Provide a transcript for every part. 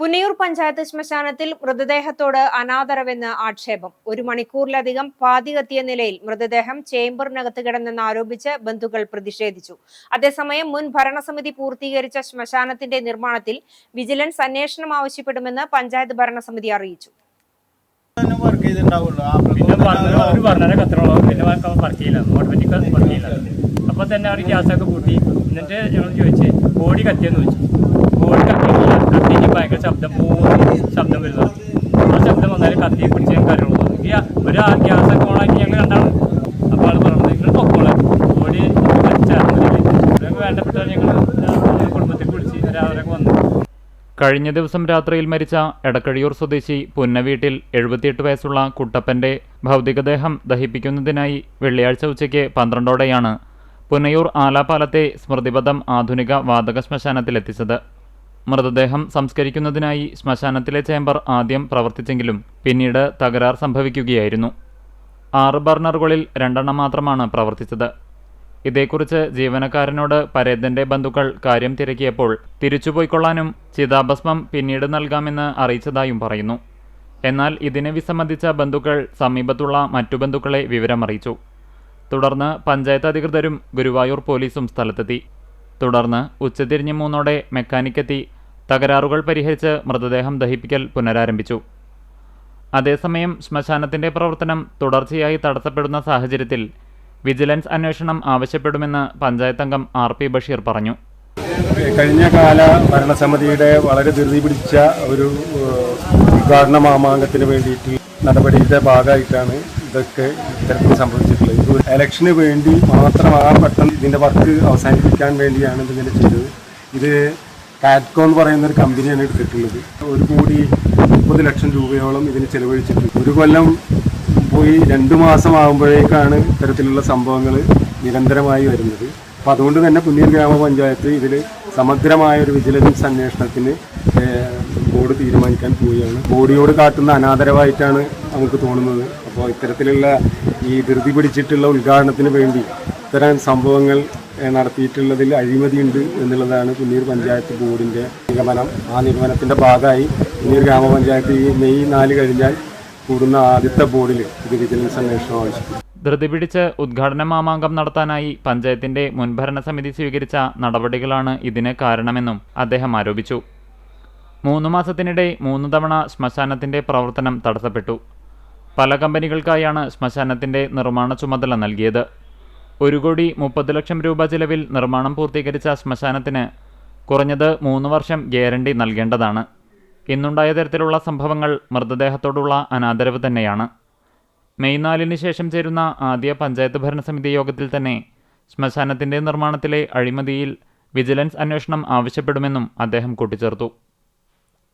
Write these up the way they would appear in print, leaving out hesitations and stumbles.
പുന്നയൂർ പഞ്ചായത്ത് ശ്മശാനത്തിൽ മൃതദേഹത്തോട് അനാദരവെന്ന് ആക്ഷേപം. 1 മണിക്കൂറിലധികം പാതി കത്തിയ നിലയിൽ മൃതദേഹം ചേംബറിനകത്ത് കിടന്നെന്ന് ആരോപിച്ച് ബന്ധുക്കൾ പ്രതിഷേധിച്ചു. അതേസമയം മുൻ ഭരണസമിതി പൂർത്തീകരിച്ച ശ്മശാനത്തിന്റെ നിർമ്മാണത്തിൽ വിജിലൻസ് അന്വേഷണം ആവശ്യപ്പെടുമെന്ന് പഞ്ചായത്ത് ഭരണസമിതി അറിയിച്ചു. അപ്പൊ തന്നെ അവർ ഗ്യാസൊക്കെ കൂട്ടി. എന്നിട്ട് ഞങ്ങൾ ചോദിച്ചേ ബോഡി കത്തിയെന്ന് ചോദിച്ചു. ബോഡി കത്തിയില്ല, കത്തിക്ക് ഭയങ്കര ശബ്ദം വരുന്നത്. ആ ശബ്ദം വന്നാലും കത്തി പിടിച്ച് ഞങ്ങൾക്ക് അറിയുള്ളൂ. ഒരു ഗ്യാസൊക്കെ ഓണാക്കി ഞങ്ങൾ കണ്ടാണ്. അപ്പോൾ ആൾ പറഞ്ഞത് നിങ്ങൾ പൊക്കോളെ ബോഡി കത്തിച്ചായിരുന്നില്ലേ, ഞങ്ങൾക്ക് വേണ്ടപ്പെട്ടവർ ഞങ്ങൾ കുടുംബത്തിൽ വിളിച്ച് രാവിലെ വന്നു. കഴിഞ്ഞ ദിവസം രാത്രിയിൽ മരിച്ച എടക്കഴിയൂർ സ്വദേശി പുന്നവീട്ടിൽ 78 വയസ്സുള്ള കുട്ടപ്പന്റെ ഭൗതികദേഹം ദഹിപ്പിക്കുന്നതിനായി വെള്ളിയാഴ്ച ഉച്ചയ്ക്ക് 12ഓടെയാണ് പുന്നയൂർ ആലാപാലത്തെ സ്മൃതിപഥം ആധുനിക വാതക ശ്മശാനത്തിലെത്തിച്ചത്. മൃതദേഹം സംസ്കരിക്കുന്നതിനായി ശ്മശാനത്തിലെ ചേംബർ ആദ്യം പ്രവർത്തിച്ചെങ്കിലും പിന്നീട് തകരാർ സംഭവിക്കുകയായിരുന്നു. 6 ബർണറുകളിൽ 2 മാത്രമാണ് പ്രവർത്തിച്ചത്. ഇതേക്കുറിച്ച് ജീവനക്കാരനോട് പരേതന്റെ ബന്ധുക്കൾ കാര്യം തിരക്കിയപ്പോൾ തിരിച്ചുപോയിക്കൊള്ളാനും ചിതാഭസ്മം പിന്നീട് നൽകാമെന്ന് അറിയിച്ചതായും പറയുന്നു. എന്നാൽ ഇതിനെ വിസമ്മതിച്ച ബന്ധുക്കൾ സമീപത്തുള്ള മറ്റു ബന്ധുക്കളെ വിവരമറിയിച്ചു. തുടർന്ന് പഞ്ചായത്ത് അധികൃതരും ഗുരുവായൂർ പോലീസും സ്ഥലത്തെത്തി. തുടർന്ന് ഉച്ചതിരിഞ്ഞ് 3ഓടെ മെക്കാനിക്കെത്തി തകരാറുകൾ പരിഹരിച്ച് മൃതദേഹം ദഹിപ്പിക്കൽ പുനരാരംഭിച്ചു. അതേസമയം ശ്മശാനത്തിന്റെ പ്രവർത്തനം തുടർച്ചയായി തടസ്സപ്പെടുന്ന സാഹചര്യത്തിൽ വിജിലൻസ് അന്വേഷണം ആവശ്യപ്പെടുമെന്ന് പഞ്ചായത്ത് അംഗം RP ബഷീർ പറഞ്ഞു. കഴിഞ്ഞ കാല ഭരണസമിതിയുടെ വളരെ ധൃതി പിടിച്ച ഒരു ഉദ്ഘാടന മാമാങ്കത്തിന് വേണ്ടിയിട്ട് നടപടിയുടെ ഭാഗമായിട്ടാണ് ഇതൊക്കെ ഇത്തരത്തിൽ സംഭവിച്ചിട്ടുള്ളത്. ഇത് ഇലക്ഷന് വേണ്ടി മാത്രമാണ് പെട്ടെന്ന് ഇതിൻ്റെ വർക്ക് അവസാനിപ്പിക്കാൻ വേണ്ടിയാണ് ഇതിങ്ങനെ ചെയ്തത്. ഇത് കാറ്റ്കോ എന്ന് പറയുന്ന ഒരു കമ്പനിയാണ് എടുത്തിട്ടുള്ളത്. 1,30 ലക്ഷം രൂപയോളം ഇതിന് ചെലവഴിച്ചിട്ടുണ്ട്. ഒരു കൊല്ലം പോയി 2 മാസം ആകുമ്പോഴേക്കാണ് ഇത്തരത്തിലുള്ള സംഭവങ്ങൾ നിരന്തരമായി വരുന്നത്. അപ്പോൾ അതുകൊണ്ട് തന്നെ പുന്നയൂർ ഗ്രാമപഞ്ചായത്ത് ഇതിൽ സമഗ്രമായ ഒരു വിജിലൻസ് അന്വേഷണത്തിന് ബോർഡ് തീരുമാനിക്കാൻ പോവുകയാണ്. ബോഡിയോട് കാട്ടുന്ന അനാദരവായിട്ടാണ് നമുക്ക് തോന്നുന്നത്. അപ്പോൾ ഇത്തരത്തിലുള്ള ഈ ധൃതി പിടിച്ചിട്ടുള്ള ഉദ്ഘാടനത്തിന് വേണ്ടി ഇത്തരം സംഭവങ്ങൾ നടത്തിയിട്ടുള്ളതിൽ അഴിമതിയുണ്ട് എന്നുള്ളതാണ് പുന്നയൂർ പഞ്ചായത്ത് ബോർഡിൻ്റെ നിഗമനം. ആ നിഗമനത്തിൻ്റെ ഭാഗമായി പുന്നയൂർ ഗ്രാമപഞ്ചായത്ത് ഈ മെയ് 4 കഴിഞ്ഞാൽ കൂടുന്ന ആദ്യത്തെ ബോർഡിൽ ഇത് വിജിലൻസ് അന്വേഷണം ആവശ്യപ്പെട്ടു. ധൃതി പിടിച്ച് ഉദ്ഘാടന മാമാങ്കം നടത്താനായി പഞ്ചായത്തിന്റെ മുൻ ഭരണസമിതി സ്വീകരിച്ച നടപടികളാണ് ഇതിന് കാരണമെന്നും അദ്ദേഹം ആരോപിച്ചു. 3 മാസത്തിനിടെ 3 തവണ ശ്മശാനത്തിന്റെ പ്രവർത്തനം തടസ്സപ്പെട്ടു. പല കമ്പനികൾക്കായാണ് ശ്മശാനത്തിന്റെ നിർമ്മാണ ചുമതല നൽകിയത്. 1,30 ലക്ഷം രൂപ ചിലവിൽ നിർമ്മാണം പൂർത്തീകരിച്ച ശ്മശാനത്തിന് കുറഞ്ഞത് 3 വർഷം ഗ്യാരണ്ടി നൽകേണ്ടതാണ്. ഇന്നുണ്ടായ തരത്തിലുള്ള സംഭവങ്ങൾ മൃതദേഹത്തോടുള്ള അനാദരവ് തന്നെയാണ്. മെയ് 4 ശേഷം ചേരുന്ന ആദ്യ പഞ്ചായത്ത് ഭരണസമിതി യോഗത്തിൽ തന്നെ ശ്മശാനത്തിന്റെ നിർമ്മാണത്തിലെ അഴിമതിയിൽ വിജിലൻസ് അന്വേഷണം ആവശ്യപ്പെടുമെന്നും അദ്ദേഹം കൂട്ടിച്ചേർത്തു.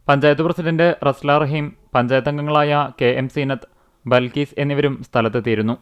പഞ്ചായത്ത് പ്രസിഡന്റ് റസ്ല റഹീം, പഞ്ചായത്ത് അംഗങ്ങളായ KM സീനത്ത്, ബൽക്കീസ് എന്നിവരും സ്ഥലത്തെത്തിയിരുന്നു.